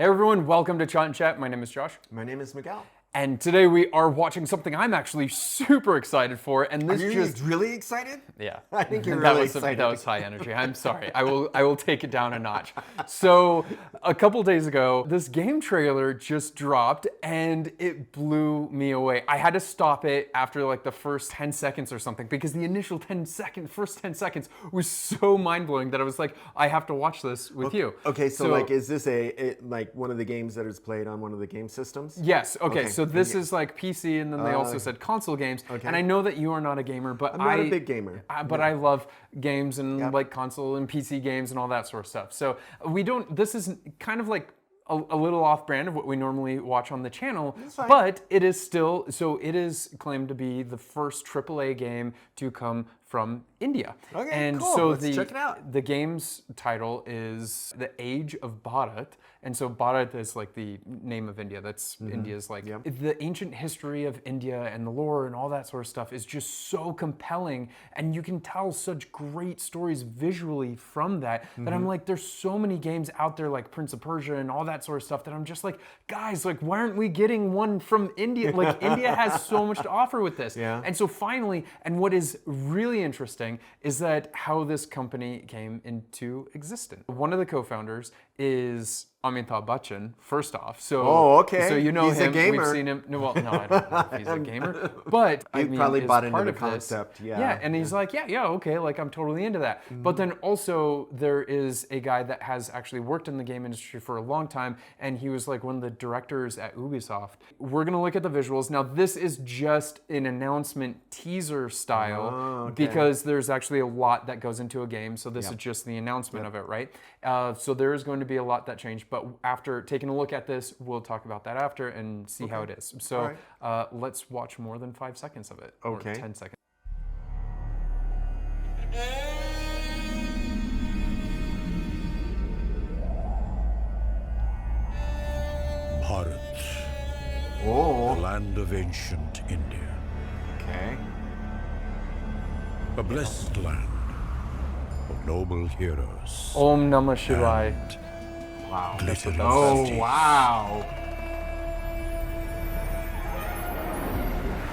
Hey everyone, welcome to ChaatNChat. My name is Josh. My name is Miguel. And today we are watching something I'm actually super excited for, and this Are you really excited? Yeah. I think you're really excited. That was high energy. I'm sorry. I will take it down a notch. So a couple days ago, this game trailer just dropped and it blew me away. I had to stop it after like the first 10 seconds or something because the initial first 10 seconds was so mind-blowing that I was like, I have to watch this with you. Okay, so like, is this like one of the games that is played on one of the game systems? Yes. Okay. So this is like PC, and then they also said console games. Okay. And I know that you are not a gamer, but I'm not a big gamer. But I love games and like console and PC games and all that sort of stuff. So this is kind of like a little off-brand of what we normally watch on the channel, but it is still, so it is claimed to be the first AAA game to come from India. Okay, and cool. so Let's check it out. The game's title is The Age of Bharat. And so Bharat is like the name of India. That's India's like, the ancient history of India and the lore and all that sort of stuff is just so compelling. And you can tell such great stories visually from that, that I'm like, there's so many games out there like Prince of Persia and all that sort of stuff that I'm just like, guys, like, why aren't we getting one from India? Like, India has so much to offer with this. Yeah. And so finally, and what is really interesting is that how this company came into existence. One of the co-founders is Amitabh Bachchan, first off. So, okay. So you know he's him. A gamer. We've seen him. No, well, no, I don't know if he's a gamer. But he probably bought into the concept. Yeah, and he's like, yeah, okay, like I'm totally into that. But then also there is a guy that has actually worked in the game industry for a long time, and he was like one of the directors at Ubisoft. We're gonna look at the visuals. Now this is just an announcement teaser style because there's actually a lot that goes into a game. So this is just the announcement of it, right? So there is going to be a lot that changed, but after taking a look at this, we'll talk about that after and see how it is. So let's watch more than 5 seconds of it, or 10 seconds. Bharat, the land of ancient India. Okay. A blessed land of noble heroes. Om Namah Shivaya. Wow. Glittering Oh, wow.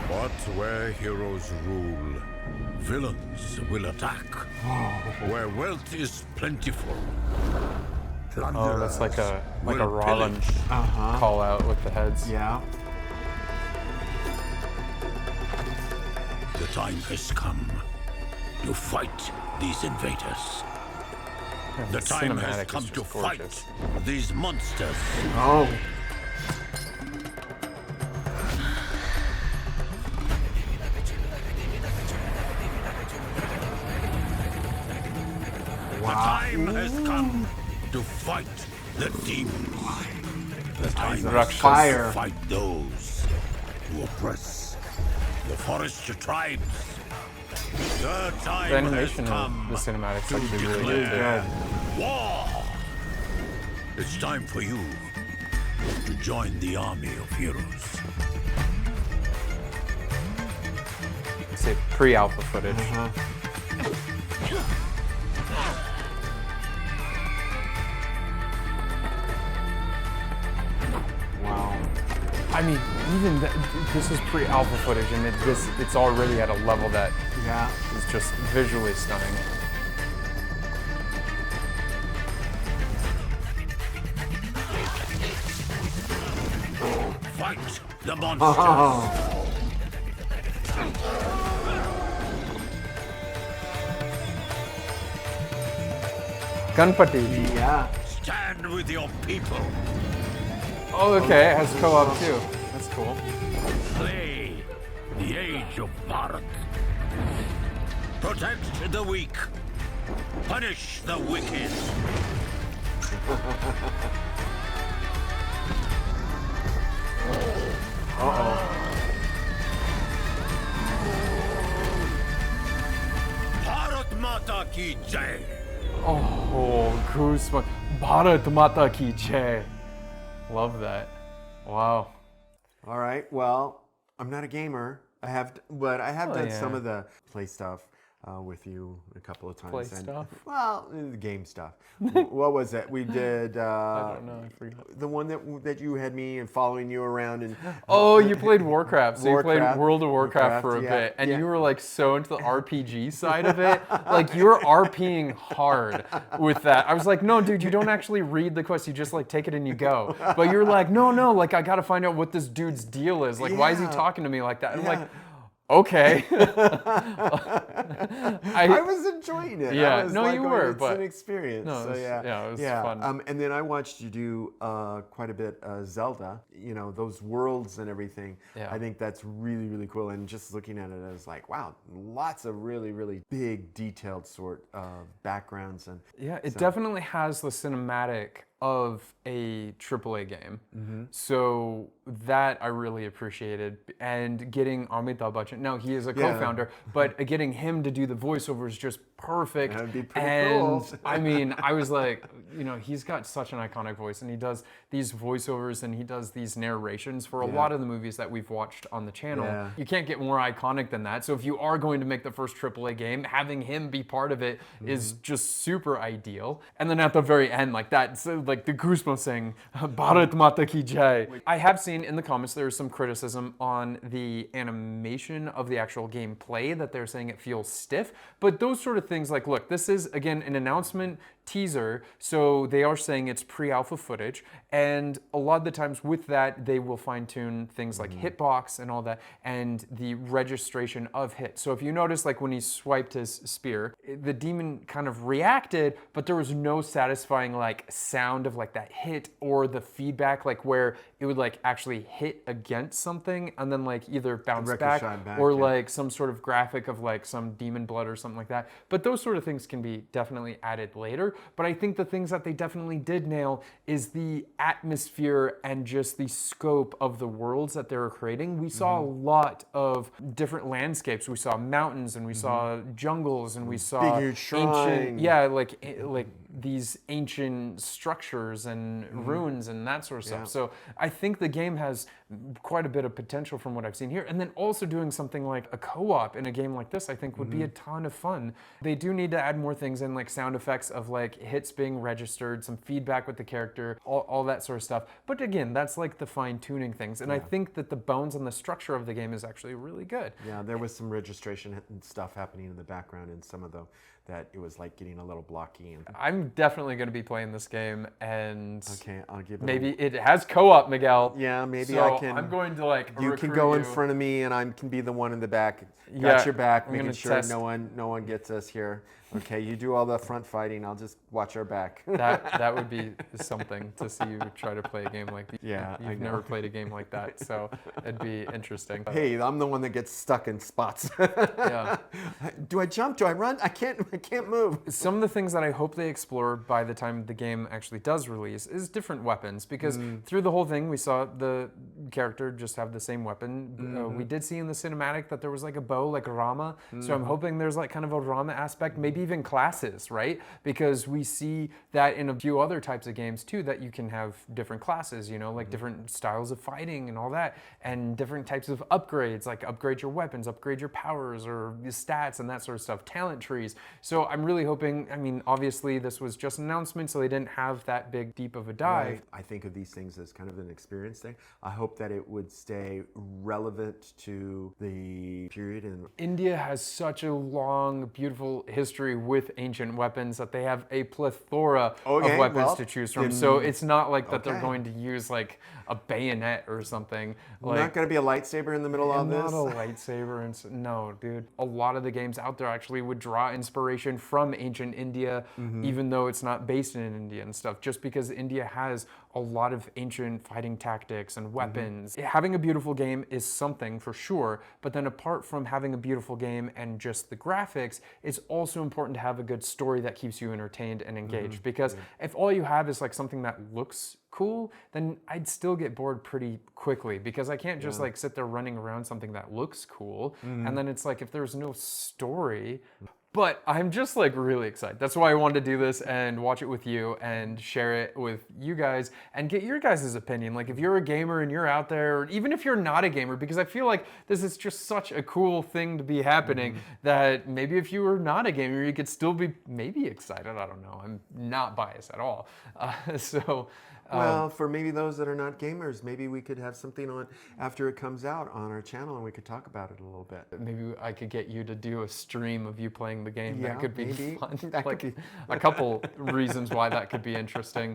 But where heroes rule, villains will attack. Where wealth is plentiful, Oh, that's like a will Rollin pillage. call out with the heads. Yeah. The time has come to fight these invaders. The time has come to fight these monsters. Oh. The time has come to fight the demons. The time has come to fight those who oppress the forest tribes. The time The animation has come of the cinematics to actually really declare good. war. It's time for you to join the army of heroes. Say pre-alpha footage. Wow. I mean, even this is pre-alpha footage, and it's already at a level that is just visually stunning. Fight the monsters. Gunpati. Yeah. Stand with your people. Oh, okay, it has co-op too. That's cool. Play the Age of Bharat. Protect the weak. Punish the wicked. Bharat Mata Ki Jai. Oh, goosebumps. Bharat Mata Ki Jai. Love that. Wow. All right. Well, I'm not a gamer. I have done some of the play stuff. with you a couple of times. Play stuff? Well, game stuff. What was it? We did. I don't know. I forgot. The one that you had me and following you around and. Oh, you played Warcraft. So you Warcraft, played World of Warcraft for a yeah, bit, and yeah. you were like so into the RPG side of it. Like you were RPing hard with that. I was like, no, dude, you don't actually read the quest. You just like take it and you go. But you're like, no, like I gotta find out what this dude's deal is. Like, why is he Yeah. talking to me like that? I'm Yeah. like, okay. I was enjoying it. Yeah, I was no, like, you were, it's but an experience. no, So it was- yeah, it was fun. And then I watched you do quite a bit Zelda. You know, those worlds and everything. Yeah. I think that's really, really cool. And just looking at it, I was like, wow, lots of really, really big, detailed sort of backgrounds and. Yeah, it definitely has the cinematic of a AAA game. So that I really appreciated. And getting Amitabh Bachchan, now he is a co-founder, but getting him to do the voiceover is just perfect. That'd be pretty and cool. I mean, I was like, you know, he's got such an iconic voice and he does these voiceovers and he does these narrations for a lot of the movies that we've watched on the channel. Yeah. You can't get more iconic than that. So if you are going to make the first AAA game, having him be part of it is just super ideal. And then at the very end, like that, so like the goosebumps saying, Bharat Mata Ki Jai. I have seen in the comments there's some criticism on the animation of the actual gameplay, that they're saying it feels stiff. But those sort of things, like, look, this is, again, an announcement teaser, so they are saying it's pre-alpha footage, and a lot of the times with that they will fine-tune things like hitbox and all that, and the registration of hit. So if you notice, like when he swiped his spear, the demon kind of reacted, but there was no satisfying like sound of like that hit or the feedback, like where it would like actually hit against something and then like either bounce back, back, or yeah. like some sort of graphic of like some demon blood or something like that. But those sort of things can be definitely added later. But I think the things that they definitely did nail is the atmosphere and just the scope of the worlds that they were creating. We saw a lot of different landscapes. We saw mountains and we saw jungles and we saw Big, huge shrine. like these ancient structures and ruins and that sort of stuff. Yeah. So I think the game has quite a bit of potential from what I've seen here. And then also doing something like a co-op in a game like this, I think would be a ton of fun. They do need to add more things in, like sound effects of like hits being registered, some feedback with the character, all that sort of stuff. But again, that's like the fine tuning things. And I think that the bones and the structure of the game is actually really good. Yeah, there was some registration and stuff happening in the background in some of the, that it was like getting a little blocky. And I'm definitely going to be playing this game, and okay, I'll give it maybe it has co-op, Miguel. Yeah, maybe so I can. I'm going to like You can go in front of me, and I can be the one in the back. Got your back, I'm making gonna sure test. no one gets us here. Okay, you do all the front fighting. I'll just watch our back. That would be something to see you try to play a game like this. Yeah, I You've know. never played a game like that, so it'd be interesting. Hey, I'm the one that gets stuck in spots. Yeah. Do I jump? Do I run? I can't move. Some of the things that I hope they explore by the time the game actually does release is different weapons, because through the whole thing we saw the character just have the same weapon. We did see in the cinematic that there was like a bow, like a Rama, so I'm hoping there's like kind of a Rama aspect, maybe even classes, right? Because we see that in a few other types of games too, that you can have different classes, you know, like different styles of fighting and all that, and different types of upgrades, like upgrade your weapons, upgrade your powers or your stats and that sort of stuff, talent trees. So I'm really hoping, I mean, obviously this was just an announcement, so they didn't have that big deep of a dive. I think of these things as kind of an experience thing. I hope that it would stay relevant to the period. And India has such a long, beautiful history with ancient weapons that they have a plethora Okay, of weapons well, to choose from. then- So it's not like that they're okay. going to use like a bayonet or something. Like, not going to be a lightsaber in the middle of not this. a lightsaber and no, dude. A lot of the games out there actually would draw inspiration from ancient India, even though it's not based in India and stuff. Just because India has a lot of ancient fighting tactics and weapons. Having a beautiful game is something for sure, but then apart from having a beautiful game and just the graphics, it's also important to have a good story that keeps you entertained and engaged. Because if all you have is like something that looks cool, then I'd still get bored pretty quickly, because I can't just like sit there running around something that looks cool. And then it's like, if there's no story, But I'm just like really excited. That's why I wanted to do this and watch it with you and share it with you guys and get your guys' opinion. Like if you're a gamer and you're out there, or even if you're not a gamer, because I feel like this is just such a cool thing to be happening that maybe if you were not a gamer, you could still be maybe excited. I don't know. I'm not biased at all. Well, for maybe those that are not gamers, maybe we could have something on after it comes out on our channel and we could talk about it a little bit. Maybe I could get you to do a stream of you playing the game. Yeah, That could be maybe. fun. That Like could be- a couple reasons why that could be interesting.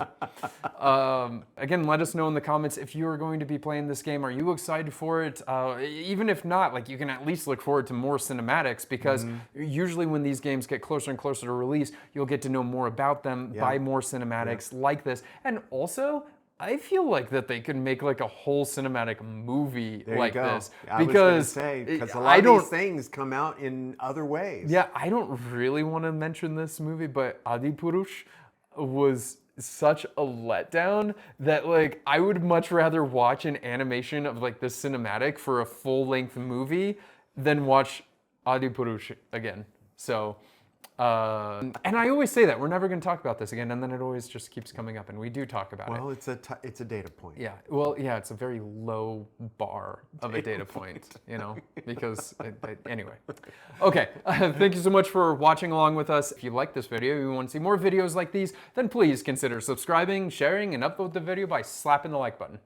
Again, let us know in the comments if you are going to be playing this game. Are you excited for it? Even if not, like you can at least look forward to more cinematics because usually when these games get closer and closer to release, you'll get to know more about them, buy more cinematics like this, and also I feel like that they could make like a whole cinematic movie like this Because a lot of these things come out in other ways. Yeah, I don't really want to mention this movie, but Adipurush was such a letdown that like I would much rather watch an animation of like the cinematic for a full-length movie than watch Adipurush again. So and I always say that we're never going to talk about this again, and then it always just keeps coming up, and we do talk about it. Well, it's a data point. Yeah, well, yeah, it's a very low bar of a data point, you know, because, anyway. Okay, thank you so much for watching along with us. If you like this video, you want to see more videos like these, then please consider subscribing, sharing, and upvote the video by slapping the like button.